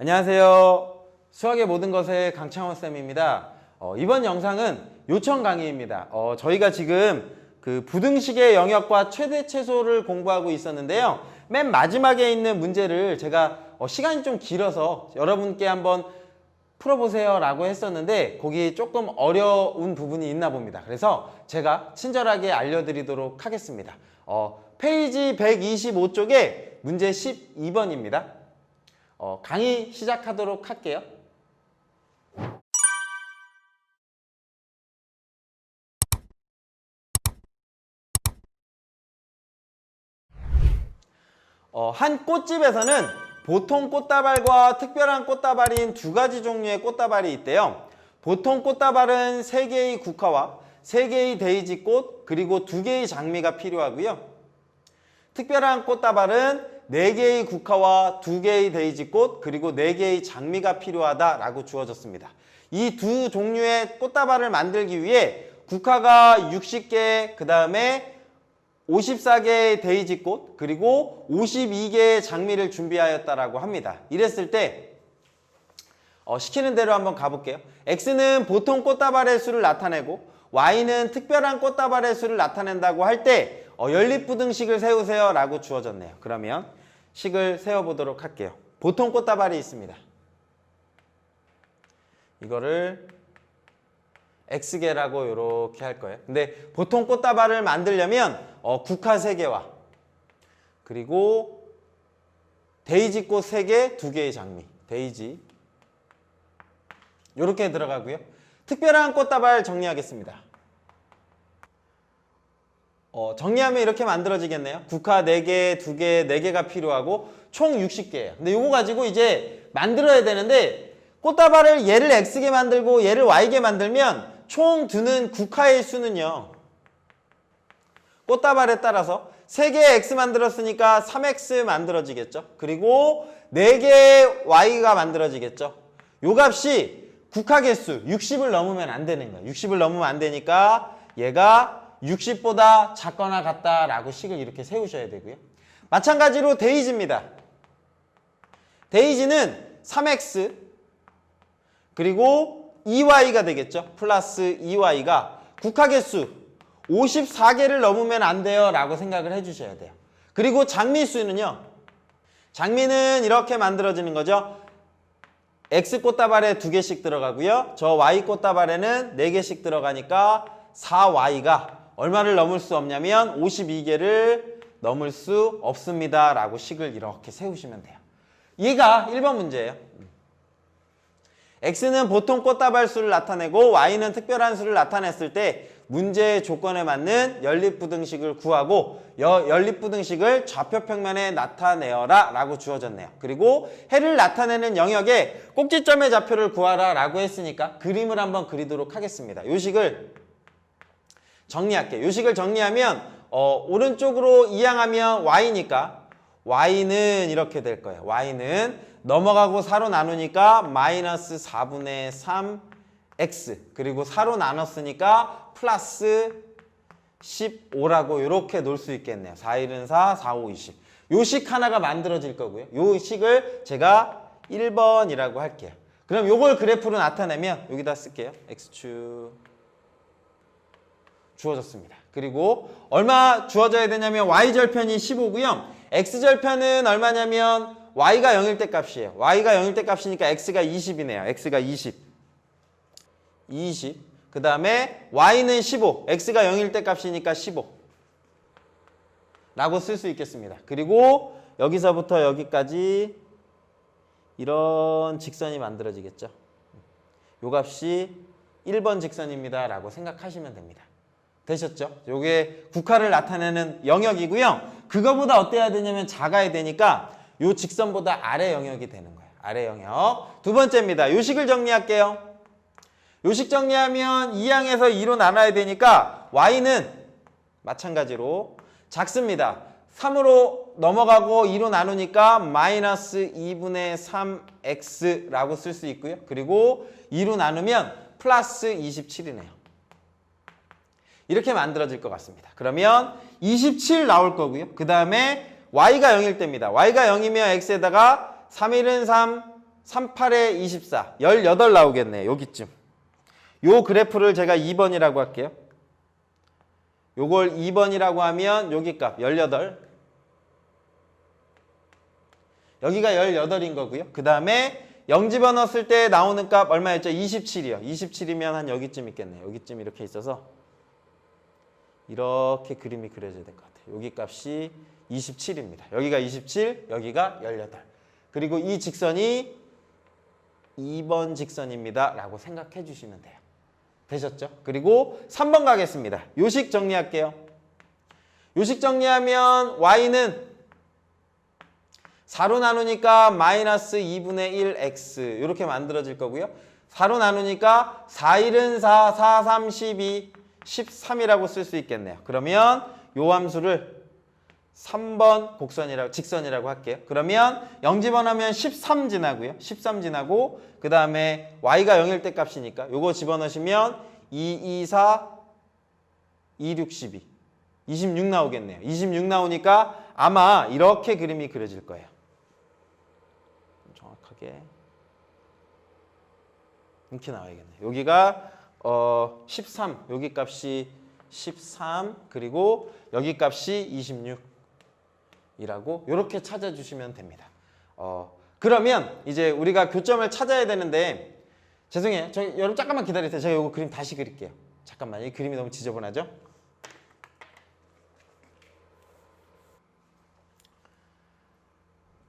안녕하세요. 수학의 모든 것의 강창원 쌤입니다. 이번 영상은 요청 강의입니다. 저희가 지금 그 부등식의 영역과 최대 최소를 공부하고 있었는데요. 맨 마지막에 있는 문제를 제가 시간이 좀 길어서 여러분께 한번 풀어보세요 라고 했었는데 거기 조금 어려운 부분이 있나 봅니다. 그래서 제가 친절하게 알려드리도록 하겠습니다. 페이지 125쪽에 문제 12번입니다. 강의 시작하도록 할게요. 한 꽃집에서는 보통 꽃다발과 특별한 꽃다발인 두 가지 종류의 꽃다발이 있대요. 보통 꽃다발은 3개의 국화와 3개의 데이지꽃 그리고 2개의 장미가 필요하고요. 특별한 꽃다발은 4개의 국화와 2개의 데이지꽃 그리고 4개의 장미가 필요하다라고 주어졌습니다. 이 두 종류의 꽃다발을 만들기 위해 국화가 60개, 그 다음에 54개의 데이지꽃 그리고 52개의 장미를 준비하였다라고 합니다. 이랬을 때 시키는 대로 한번 가볼게요. X는 보통 꽃다발의 수를 나타내고 Y는 특별한 꽃다발의 수를 나타낸다고 할 때 연립부등식을 세우세요 라고 주어졌네요. 그러면 식을 세워보도록 할게요. 보통 꽃다발이 있습니다. 이거를 X개라고 이렇게 할 거예요. 근데 보통 꽃다발을 만들려면 국화 3개와 그리고 데이지꽃 3개, 2개의 장미 데이지 이렇게 들어가고요. 특별한 꽃다발 정리하겠습니다. 정리하면 이렇게 만들어지겠네요. 국화 4개, 2개, 4개가 필요하고 총 60개예요. 근데 이거 가지고 이제 만들어야 되는데 꽃다발을 얘를 X개 만들고 얘를 Y개 만들면 총 드는 국화의 수는요. 꽃다발에 따라서 3개 X 만들었으니까 3X 만들어지겠죠. 그리고 4개 Y가 만들어지겠죠. 요 값이 국화 개수 60을 넘으면 안 되는 거예요. 60을 넘으면 안 되니까 얘가 60보다 작거나 같다라고 식을 이렇게 세우셔야 되고요. 마찬가지로 데이지입니다. 데이지는 3X 그리고 2Y가 되겠죠. 플러스 2Y가 국화 개수 54개를 넘으면 안 돼요 라고 생각을 해주셔야 돼요. 그리고 장미수는요. 장미는 이렇게 만들어지는 거죠. X 꽃다발에 2개씩 들어가고요. 저 Y 꽃다발에는 4개씩 들어가니까 4Y가 얼마를 넘을 수 없냐면 52개를 넘을 수 없습니다 라고 식을 이렇게 세우시면 돼요. 얘가 1번 문제예요. X는 보통 꽃다발 수를 나타내고 Y는 특별한 수를 나타냈을 때 문제의 조건에 맞는 연립부등식을 구하고 연립부등식을 좌표평면에 나타내어라 라고 주어졌네요. 그리고 해를 나타내는 영역에 꼭지점의 좌표를 구하라 라고 했으니까 그림을 한번 그리도록 하겠습니다. 요 식을 정리할게요. 요 식을 정리하면 오른쪽으로 이항하면 Y니까 Y는 이렇게 될 거예요. Y는 넘어가고 4로 나누니까 마이너스 4분의 3 X 그리고 4로 나눴으니까 플러스 15라고 이렇게 놓을 수 있겠네요. 4, 1은 4, 4, 5, 20. 요 식 하나가 만들어질 거고요. 요 식을 제가 1번이라고 할게요. 그럼 요걸 그래프로 나타내면 여기다 쓸게요. X축 주어졌습니다. 그리고 얼마 주어져야 되냐면 Y절편이 15고요. X절편은 얼마냐면 Y가 0일 때 값이에요. Y가 0일 때 값이니까 X가 20이네요. X가 20. 그 다음에 Y는 15. X가 0일 때 값이니까 15. 라고 쓸 수 있겠습니다. 그리고 여기서부터 여기까지 이런 직선이 만들어지겠죠. 요 값이 1번 직선입니다. 라고 생각하시면 됩니다. 되셨죠? 요게 국화를 나타내는 영역이고요. 그거보다 어때야 되냐면 작아야 되니까 요 직선보다 아래 영역이 되는 거예요. 아래 영역. 두 번째입니다. 요 식을 정리할게요. 요 식 정리하면 2항에서 2로 나눠야 되니까 Y는 마찬가지로 작습니다. 3으로 넘어가고 2로 나누니까 마이너스 2분의 3X라고 쓸 수 있고요. 그리고 2로 나누면 플러스 27이네요. 이렇게 만들어질 것 같습니다. 그러면 27 나올 거고요. 그 다음에 Y가 0일 때입니다. Y가 0이면 X에다가 3, 1은 3, 38에 24, 18 나오겠네. 여기쯤. 요 그래프를 제가 2번이라고 할게요. 요걸 2번이라고 하면 여기 값 18. 여기가 18인 거고요. 그 다음에 0 집어넣었을 때 나오는 값 얼마였죠? 27이요. 27이면 한 여기쯤 있겠네요. 여기쯤 이렇게 있어서 이렇게 그림이 그려져야 될 것 같아요. 여기 값이 27입니다. 여기가 27, 여기가 18. 그리고 이 직선이 2번 직선입니다. 라고 생각해 주시면 돼요. 되셨죠? 그리고 3번 가겠습니다. 요식 정리할게요. 요식 정리하면 y는 4로 나누니까 마이너스 2분의 1 x 이렇게 만들어질 거고요. 4로 나누니까 4, 1은 4, 4, 3, 12, 13이라고 쓸 수 있겠네요. 그러면 요 함수를 3번 곡선이라고 직선이라고 할게요. 그러면 0 집어넣으면 13 지나고요. 13 지나고 그 다음에 y가 0일 때 값이니까 요거 집어넣으시면 2, 2, 4, 2, 6, 12 26 나오겠네요. 26 나오니까 아마 이렇게 그림이 그려질 거예요. 정확하게 이렇게 나와야겠네요. 여기가 13 여기 값이 13 그리고 여기 값이 26이라고 이렇게 찾아주시면 됩니다. 그러면 이제 우리가 교점을 찾아야 되는데 죄송해요. 여러분 잠깐만 기다리세요. 제가 이거 그림 다시 그릴게요. 잠깐만 이 그림이 너무 지저분하죠?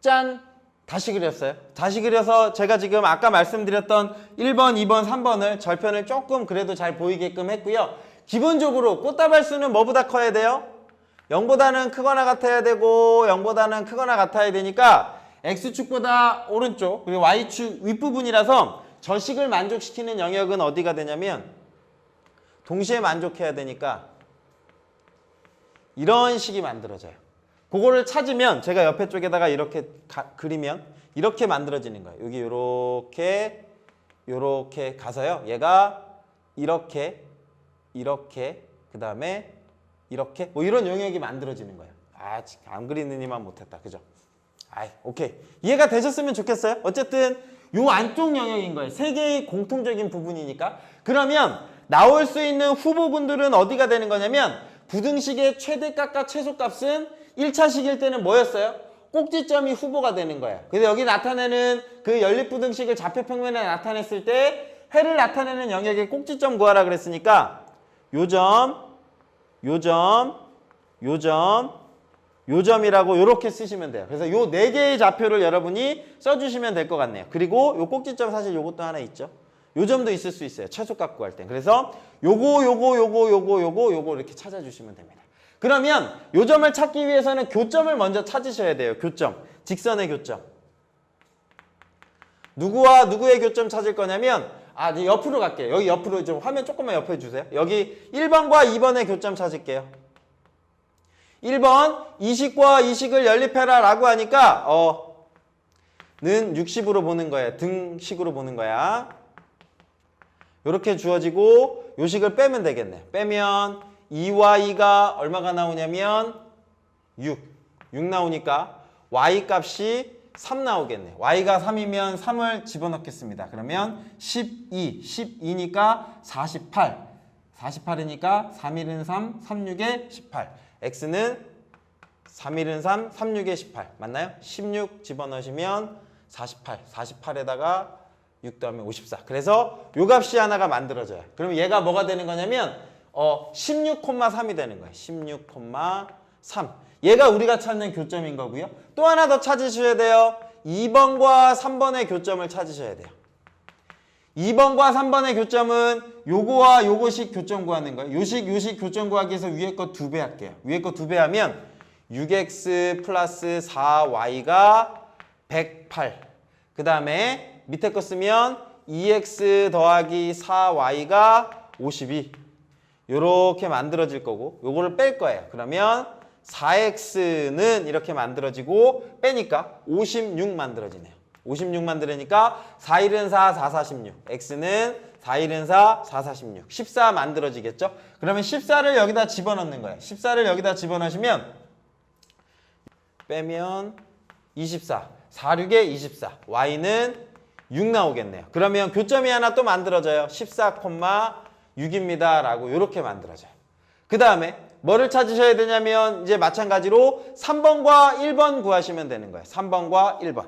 짠! 다시 그렸어요. 다시 그려서 제가 지금 아까 말씀드렸던 1번, 2번, 3번을 절편을 조금 그래도 잘 보이게끔 했고요. 기본적으로 꽃다발 수는 뭐보다 커야 돼요? 0보다는 크거나 같아야 되고 0보다는 크거나 같아야 되니까 X축보다 오른쪽 그리고 Y축 윗부분이라서 저식을 만족시키는 영역은 어디가 되냐면 동시에 만족해야 되니까 이런 식이 만들어져요. 그거를 찾으면 제가 옆에 쪽에다가 이렇게 그리면 이렇게 만들어지는 거예요. 여기 요렇게 가서요. 얘가 이렇게 그 다음에 이렇게 뭐 이런 영역이 만들어지는 거예요. 안 그리는 이만 못했다. 그죠? 오케이. 이해가 되셨으면 좋겠어요. 어쨌든 요 안쪽 영역인 거예요. 세 개의 공통적인 부분이니까. 그러면 나올 수 있는 후보군들은 어디가 되는 거냐면 부등식의 최대값과 최소값은 1차식일 때는 뭐였어요? 꼭지점이 후보가 되는 거예요. 그래서 여기 나타내는 그 연립부등식을 좌표평면에 나타냈을 때 해를 나타내는 영역의 꼭지점 구하라 그랬으니까 요점, 요점, 요점, 요점이라고 이렇게 쓰시면 돼요. 그래서 요 4개의 좌표를 여러분이 써주시면 될 것 같네요. 그리고 요 꼭지점 사실 요것도 하나 있죠. 요점도 있을 수 있어요. 최소값 구할 때. 그래서 요거 이렇게 찾아주시면 됩니다. 그러면 요점을 찾기 위해서는 교점을 먼저 찾으셔야 돼요. 교점. 직선의 교점. 누구와 누구의 교점 찾을 거냐면 이제 옆으로 갈게요. 여기 옆으로 좀 화면 조금만 옆에 해주세요. 여기 1번과 2번의 교점 찾을게요. 1번 이식과 이식을 연립해라 라고 하니까 는 60으로 보는 거예요. 등식으로 보는 거야. 이렇게 주어지고 요식을 빼면 되겠네. 빼면 2와 2가 얼마가 나오냐면 6 나오니까 y 값이 3 나오겠네. y가 3이면 3을 집어넣겠습니다. 그러면 12니까 48 48이니까 3, 1은 3, 3, 6에 18 x는 3, 1은 3, 3, 6에 18 맞나요? 16 집어넣으시면 48에다가 6 더하면 54 그래서 요 값이 하나가 만들어져요. 그럼 얘가 뭐가 되는 거냐면 16,3이 되는 거예요. 16,3 얘가 우리가 찾는 교점인 거고요. 또 하나 더 찾으셔야 돼요. 2번과 3번의 교점을 찾으셔야 돼요. 2번과 3번의 교점은 요거와 요거식 교점 구하는 거예요. 요식 교점 구하기 위해서 위에 거 2배 할게요. 위에 거 2배 하면 6x 플러스 4y가 108 그 다음에 밑에 거 쓰면 2x 더하기 4y가 52 요렇게 만들어질 거고 요거를 뺄 거예요. 그러면 4x는 이렇게 만들어지고 빼니까 56 만들어지네요. 56 만들으니까 4, 1은 4, 4, 46 x는 4, 1은 4, 4, 46 14 만들어지겠죠? 그러면 14를 여기다 집어넣는 거예요. 14를 여기다 집어넣으시면 빼면 24 4, 6에 24 y는 6 나오겠네요. 그러면 교점이 하나 또 만들어져요. 14,6입니다. 라고 이렇게 만들어져요. 그 다음에 뭐를 찾으셔야 되냐면 이제 마찬가지로 3번과 1번 구하시면 되는 거예요. 3번과 1번.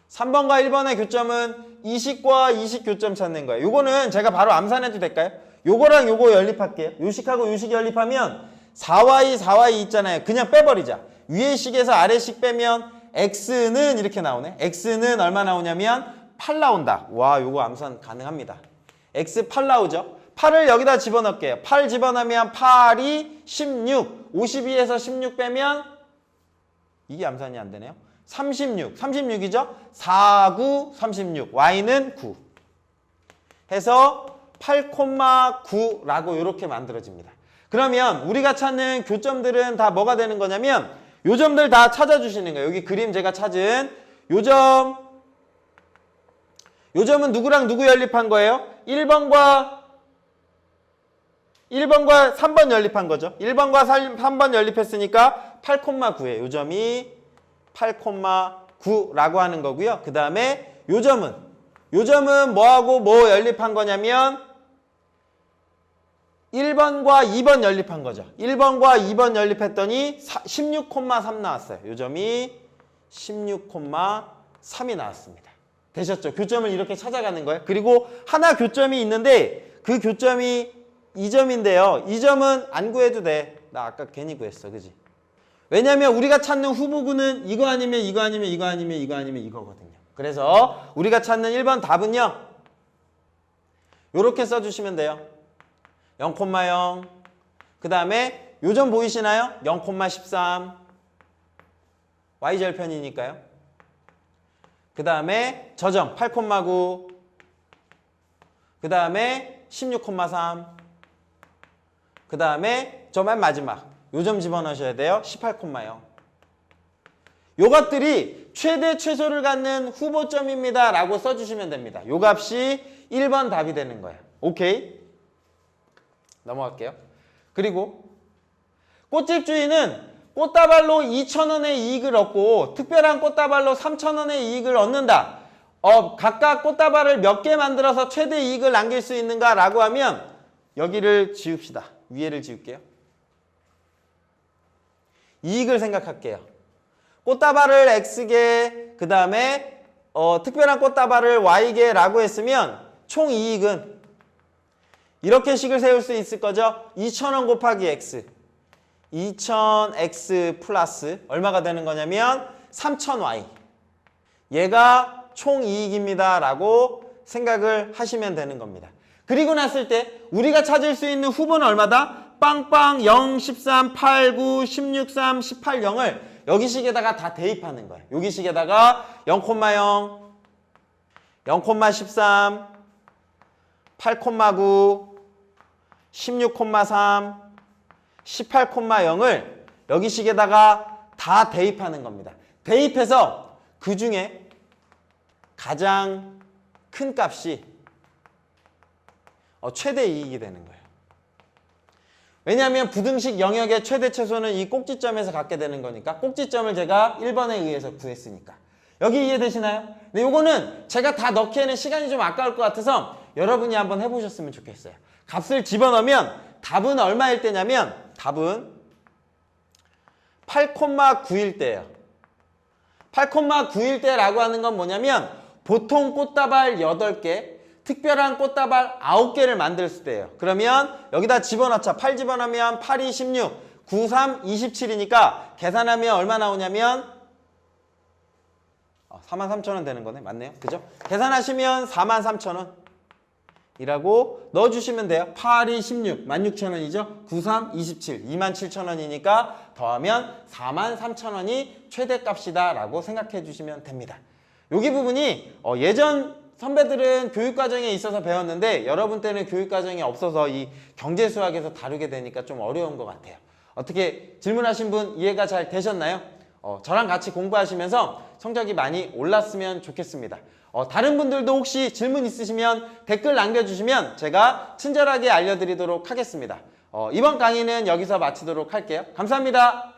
3번과 1번의 교점은 이식과 이식 교점 찾는 거예요. 요거는 제가 바로 암산해도 될까요? 요거랑 요거 연립할게요. 요식하고 요식 연립하면 4y, 4y 있잖아요. 그냥 빼버리자. 위의 식에서 아래 식 빼면 x는 이렇게 나오네. x는 얼마 나오냐면 8 나온다. 와, 요거 암산 가능합니다. x 8 나오죠? 8을 여기다 집어넣을게요. 8 집어넣으면 8이 16. 52에서 16 빼면 이게 암산이 안 되네요. 36. 36이죠? 4, 9, 36. y는 9. 해서 8,9라고 이렇게 만들어집니다. 그러면 우리가 찾는 교점들은 다 뭐가 되는 거냐면 요 점들 다 찾아주시는 거예요. 여기 그림 제가 찾은 요 점은 누구랑 누구 연립한 거예요? 1번과 3번 연립한 거죠. 1번과 3번 연립했으니까 8,9예요. 요 점이 8,9라고 하는 거고요. 그 다음에 요 점은 뭐하고 뭐 연립한 거냐면 1번과 2번 연립한 거죠. 1번과 2번 연립했더니 16,3 나왔어요. 요 점이 16,3이 나왔습니다. 되셨죠? 교점을 이렇게 찾아가는 거예요. 그리고 하나 교점이 있는데 그 교점이 이 점인데요. 이 점은 안 구해도 돼. 나 아까 괜히 구했어. 그지? 왜냐면 우리가 찾는 후보구는 이거 아니면 이거 아니면 이거 아니면 이거 아니면 이거거든요. 그래서 우리가 찾는 1번 답은요. 요렇게 써주시면 돼요. 0,0. 그 다음에 요 점 보이시나요? 0,13. y절편이니까요. 그 다음에 저 점 8,9. 그 다음에 16,3. 그 다음에 저 맨 마지막 요 점 집어넣으셔야 돼요. 18,0. 요것들이 최대 최소를 갖는 후보점입니다. 라고 써주시면 됩니다. 요 값이 1번 답이 되는 거예요. 오케이? 넘어갈게요. 그리고 꽃집 주인은 꽃다발로 2,000원의 이익을 얻고 특별한 꽃다발로 3,000원의 이익을 얻는다. 각각 꽃다발을 몇 개 만들어서 최대 이익을 남길 수 있는가 라고 하면 여기를 지웁시다. 위에를 지울게요. 이익을 생각할게요. 꽃다발을 X개, 그 다음에 특별한 꽃다발을 Y개 라고 했으면 총 이익은 이렇게 식을 세울 수 있을 거죠? 2,000원 곱하기 X. 2,000X 플러스 얼마가 되는 거냐면 3,000Y. 얘가 총 이익입니다. 라고 생각을 하시면 되는 겁니다. 그리고 났을 때 우리가 찾을 수 있는 후보는 얼마다? 빵빵 0, 13, 8, 9, 16, 3, 18, 0을 여기 식에다가 다 대입하는 거예요. 여기 식에다가 0,0, 0,13, 8,9, 16,3, 18,0을 여기 식에다가 다 대입하는 겁니다. 대입해서 그 중에 가장 큰 값이 최대 이익이 되는 거예요. 왜냐하면 부등식 영역의 최대 최소는 이 꼭지점에서 갖게 되는 거니까 꼭지점을 제가 1번에 의해서 구했으니까. 여기 이해되시나요? 근데 요거는 제가 다 넣기에는 시간이 좀 아까울 것 같아서 여러분이 한번 해보셨으면 좋겠어요. 값을 집어넣으면 답은 얼마일 때냐면 답은 8,9일 때예요. 8,9일 때라고 하는 건 뭐냐면 보통 꽃다발 8개, 특별한 꽃다발 9개를 만들 때예요. 그러면 여기다 집어넣자. 8 집어넣으면 8이 16, 9, 3, 27이니까 계산하면 얼마 나오냐면 43,000원 되는 거네. 맞네요. 그죠? 계산하시면 43,000원 이라고 넣어주시면 돼요. 8이 16, 16,000원이죠. 9, 3, 27, 27,000원이니까 더하면 43,000원이 최대값이다 라고 생각해 주시면 됩니다. 여기 부분이 예전 선배들은 교육과정에 있어서 배웠는데 여러분 때는 교육과정이 없어서 이 경제수학에서 다루게 되니까 좀 어려운 것 같아요. 어떻게 질문하신 분 이해가 잘 되셨나요? 저랑 같이 공부하시면서 성적이 많이 올랐으면 좋겠습니다. 다른 분들도 혹시 질문 있으시면 댓글 남겨주시면 제가 친절하게 알려드리도록 하겠습니다. 이번 강의는 여기서 마치도록 할게요. 감사합니다.